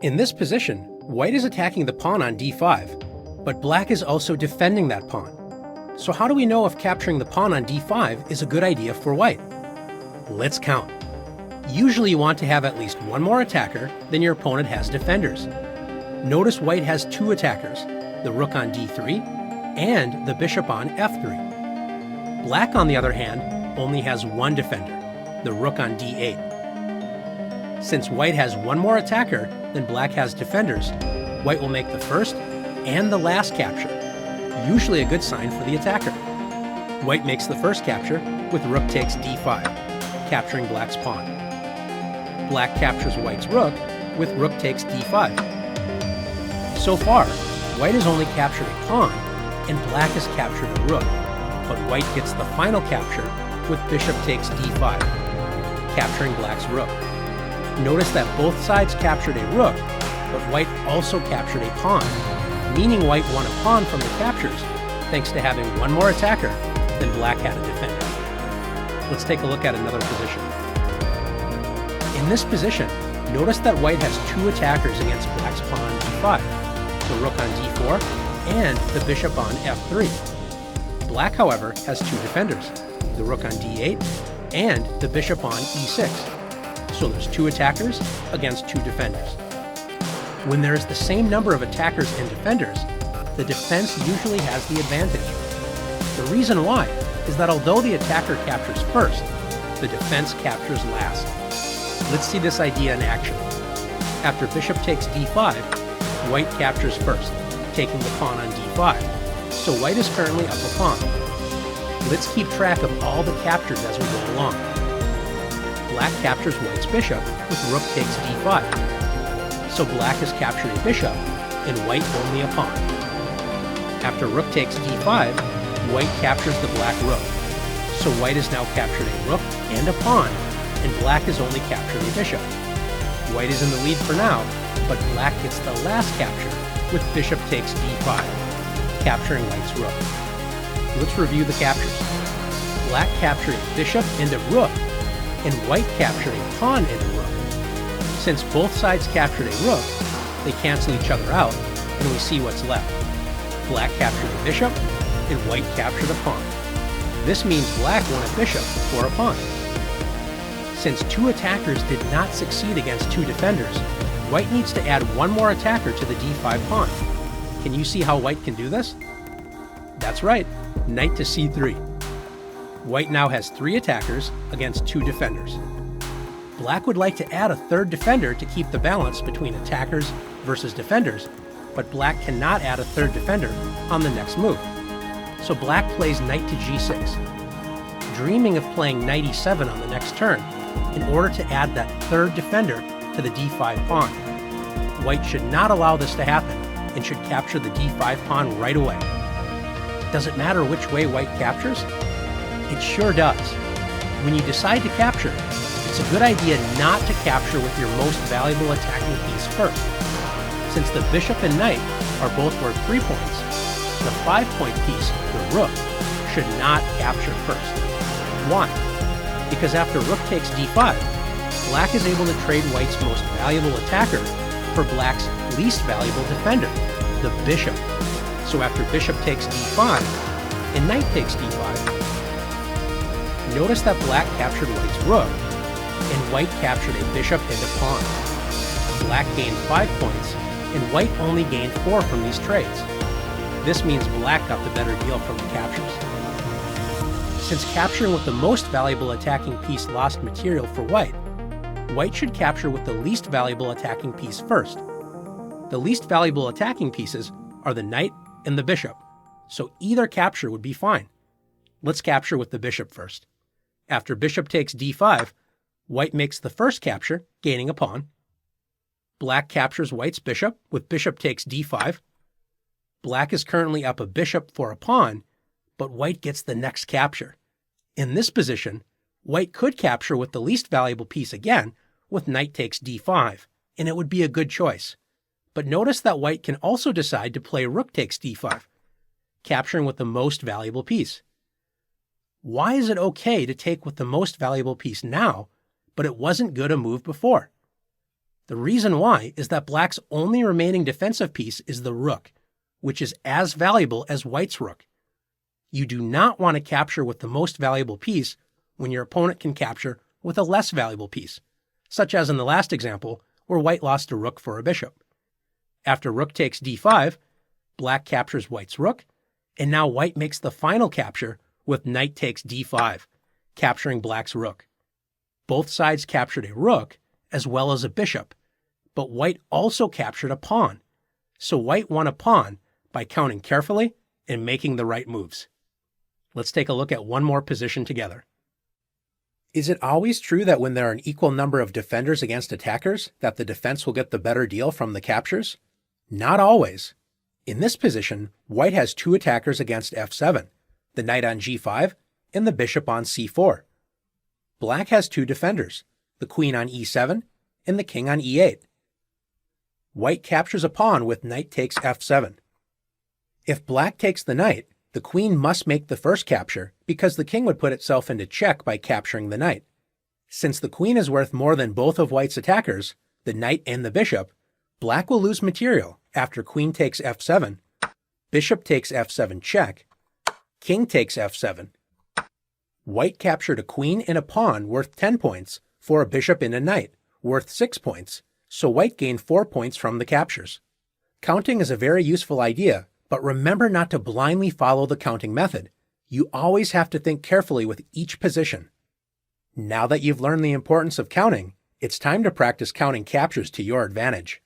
In this position, white is attacking the pawn on d5, but black is also defending that pawn. So how do we know if capturing the pawn on d5 is a good idea for white? Let's count. Usually you want to have at least one more attacker than your opponent has defenders. Notice white has two attackers, the rook on d3 and the bishop on f3. Black, on the other hand, only has one defender, the rook on d8. Since white has one more attacker than black has defenders, white will make the first and the last capture, usually a good sign for the attacker. White makes the first capture with rook takes d5, capturing black's pawn. Black captures white's rook with rook takes d5. So far, white has only captured a pawn and black has captured a rook, but white gets the final capture with bishop takes d5, capturing black's rook. Notice that both sides captured a rook, but white also captured a pawn, meaning white won a pawn from the captures thanks to having one more attacker than black had a defender. Let's take a look at another position. In this position, notice that white has two attackers against black's pawn on d5, the rook on d4 and the bishop on f3. Black, however, has two defenders, the rook on d8 and the bishop on e6. So there's two attackers against two defenders. When there is the same number of attackers and defenders, the defense usually has the advantage. The reason why is that although the attacker captures first, the defense captures last. Let's see this idea in action. After bishop takes d5, white captures first, taking the pawn on d5, so white is currently up a pawn. Let's keep track of all the captures as we go along. Black captures white's bishop with rook takes d5. So black has captured a bishop and white only a pawn. After rook takes d5, white captures the black rook. So white has now captured a rook and a pawn, and black has only captured a bishop. White is in the lead for now, but black gets the last capture with bishop takes d5, capturing white's rook. Let's review the captures. Black captured a bishop and a rook, and white captured a pawn and a rook. Since both sides captured a rook, they cancel each other out, and we see what's left. Black captured a bishop, and white captured a pawn. This means black won a bishop or a pawn. Since two attackers did not succeed against two defenders, white needs to add one more attacker to the d5 pawn. Can you see how white can do this? That's right, knight to c3. White now has three attackers against two defenders. Black would like to add a third defender to keep the balance between attackers versus defenders, but black cannot add a third defender on the next move. So black plays knight to g6, dreaming of playing knight e7 on the next turn in order to add that third defender to the d5 pawn. White should not allow this to happen and should capture the d5 pawn right away. Does it matter which way white captures? It sure does. When you decide to capture, it's a good idea not to capture with your most valuable attacking piece first. Since the bishop and knight are both worth 3 points, the 5-point piece, the rook, should not capture first. Why? Because after rook takes d5, black is able to trade white's most valuable attacker for black's least valuable defender, the bishop. So after bishop takes d5 and knight takes d5, notice that black captured white's rook, and white captured a bishop and a pawn. Black gained 5 points, and white only gained 4 from these trades. This means black got the better deal from the captures. Since capturing with the most valuable attacking piece lost material for white, white should capture with the least valuable attacking piece first. The least valuable attacking pieces are the knight and the bishop, so either capture would be fine. Let's capture with the bishop first. After bishop takes d5, white makes the first capture, gaining a pawn. Black captures white's bishop with bishop takes d5. Black is currently up a bishop for a pawn, but white gets the next capture. In this position, white could capture with the least valuable piece again with knight takes d5, and it would be a good choice. But notice that white can also decide to play rook takes d5, capturing with the most valuable piece. Why is it okay to take with the most valuable piece now, but it wasn't good a move before? The reason why is that black's only remaining defensive piece is the rook, which is as valuable as white's rook. You do not want to capture with the most valuable piece when your opponent can capture with a less valuable piece, such as in the last example where white lost a rook for a bishop. After rook takes d5, black captures white's rook, and now white makes the final capture with knight takes d5, capturing black's rook. Both sides captured a rook as well as a bishop, but white also captured a pawn, so white won a pawn by counting carefully and making the right moves. Let's take a look at one more position together. Is it always true that when there are an equal number of defenders against attackers, that the defense will get the better deal from the captures? Not always. In this position, white has two attackers against f7, the knight on g5 and the bishop on c4. Black has two defenders, the queen on e7 and the king on e8. White captures a pawn with knight takes f7. If black takes the knight, the queen must make the first capture because the king would put itself into check by capturing the knight. Since the queen is worth more than both of white's attackers, the knight and the bishop, black will lose material after queen takes f7, bishop takes f7 check, king takes f7. White captured a queen and a pawn worth 10 points for a bishop and a knight worth 6 points, so white gained 4 points from the captures. Counting is a very useful idea, but remember not to blindly follow the counting method. You always have to think carefully with each position. Now that you've learned the importance of counting, it's time to practice counting captures to your advantage.